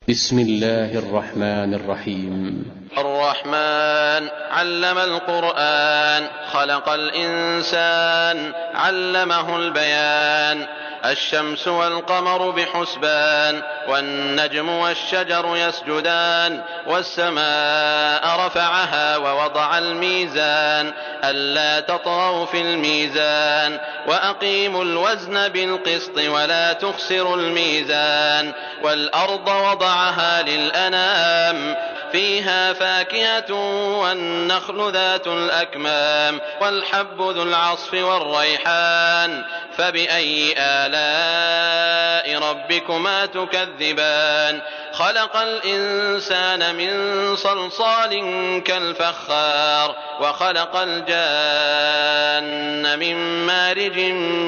بسم الله الرحمن الرحيم. الرحمن علم القرآن خلق الإنسان علمه البيان. الشمس والقمر بحسبان والنجم والشجر يسجدان والسماء رفعها ووضع الميزان ألا تطغوا في الميزان وأقيموا الوزن بالقسط ولا تخسروا الميزان والأرض وضعها للأنام فيها فاكهة والنخل ذات الأكمام والحب ذو العصف والريحان فبأي آلاء ربكما تكذبان. خلق الإنسان من صلصال كالفخار وخلق الجان من مارج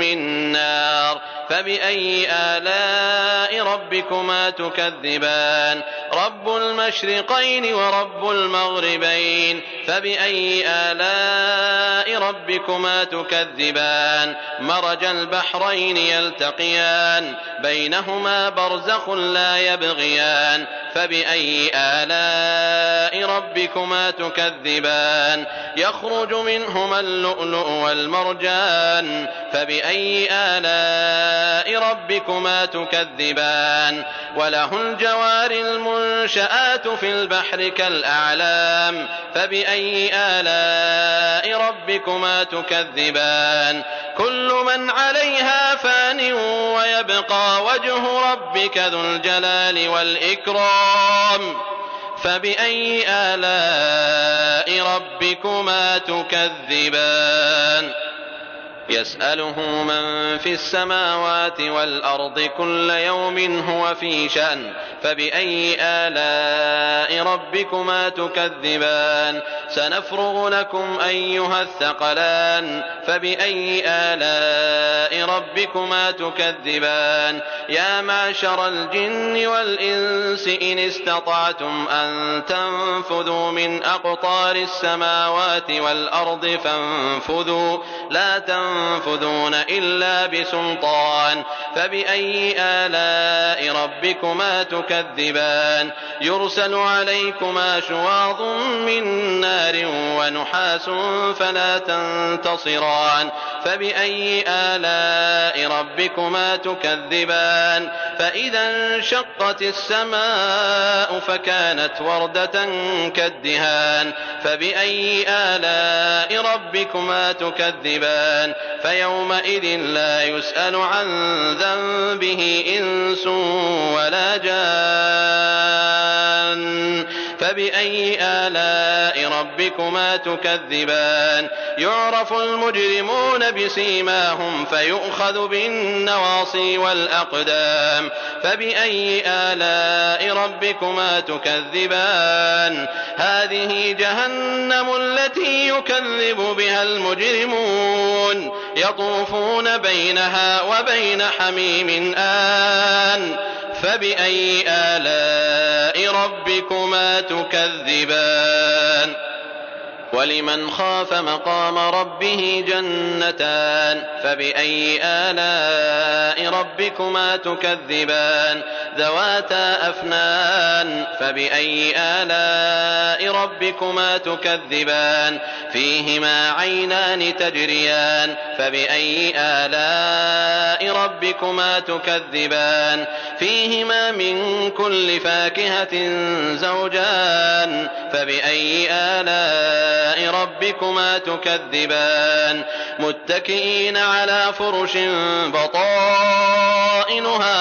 من نار فبأي آلاء ربكما تكذبان. رب المشرقين ورب المغربين فبأي آلاء ربكما تكذبان. مرج البحرين يلتقيان بينهما برزخ لا يبغيان فبأي آلاء ربكما تكذبان. يخرج منهما اللؤلؤ والمرجان فبأي آلاء ربكما تكذبان. وله الجوار المنشآت في البحر كالأعلام فبأي آلاء ربكما تكذبان. كل من عليها فان ويبقى وجه ربك ذو الجلال والإكرام فبأي آلاء ربكما تكذبان. يسأله من في السماوات والأرض كل يوم هو في شأن فبأي آلاء ربكما تكذبان. سنفرغ لكم أيها الثقلان فبأي آلاء ربكما تكذبان. يا معشر الجن والإنس إن استطعتم أن تنفذوا من أقطار السماوات والأرض فانفذوا لا تنفذون إلا بسلطان فبأي آلاء ربكما تكذبان. يرسل عليكما شواظ من نار ونحاس فلا تنتصران فبأي آلاء ربكما تكذبان. فإذا انشقت السماء فكانت وردة كالدهان فبأي آلاء ربكما تكذبان. فيومئذ لا يسأل عن ذنبه إنس ولا جان فبأي آلاء ربكما تكذبان. يعرف المجرمون بسيماهم فيؤخذ بالنواصي والأقدام فبأي آلاء ربكما تكذبان. هذه جهنم التي يكذب بها المجرمون يطوفون بينها وبين حميم آن فبأي آلاء ربكما تكذبان. ولمن خاف مقام ربه جنتان فبأي آلاء ربكما تكذبان. ذواتا أفنان فبأي آلاء ربكما تكذبان. فيهما عينان تجريان فبأي آلاء ربكما تكذبان. فيهما من كل فاكهة زوجان فبأي آلاء ربكما تكذبان. متكئين على فرش بطائنها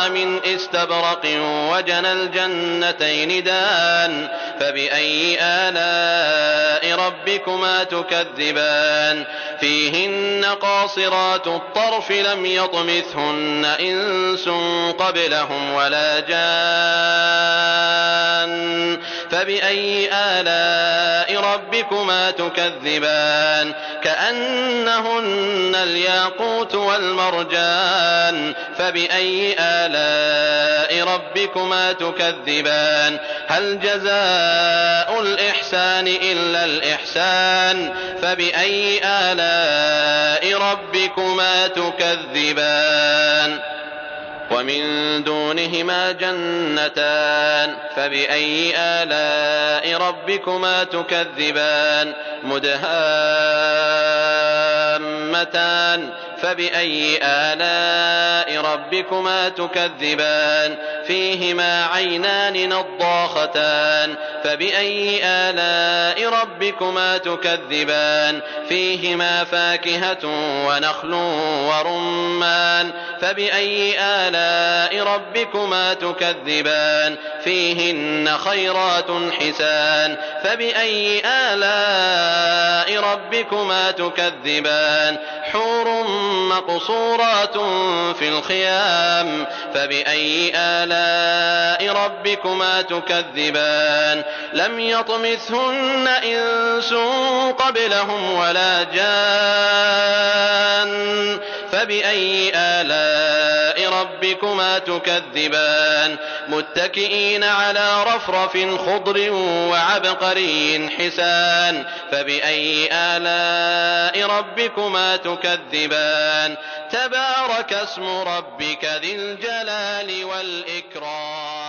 من استبرق وجنى الجنتين دان فبأي آلاء ربكما تكذبان. فيهن قاصرات الطرف لم يطمثهن إنس قبلهم ولا جان فبأي آلاء ربكما تكذبان. كأنهن الياقوت والمرجان فبأي آلاء ربكما تكذبان. هل جزاء الإحسان إلا الإحسان فبأي آلاء ربكما تكذبان. ومن دونهما جنتان فبأي آلاء ربكما تكذبان مدهامتان فبأي آلاء ربكما تكذبان فيهما عينان نضاختان فبأي آلاء ربكما تكذبان فيهما فاكهة ونخل ورمان فبأي آلاء ربكما تكذبان فيهن خيرات حسان فبأي آلاء ربكما تكذبان حور مقصورات في الخيام فبأي آلاء ربكما تكذبان لم يطمثهن إنس قبلهم ولا جان فبأي آلاء ربكما تكذبان متكئين على رفرف خضر وعبقري حسان فبأي آلاء ربكما تكذبان تبارك اسم ربك ذي الجلال والإكرام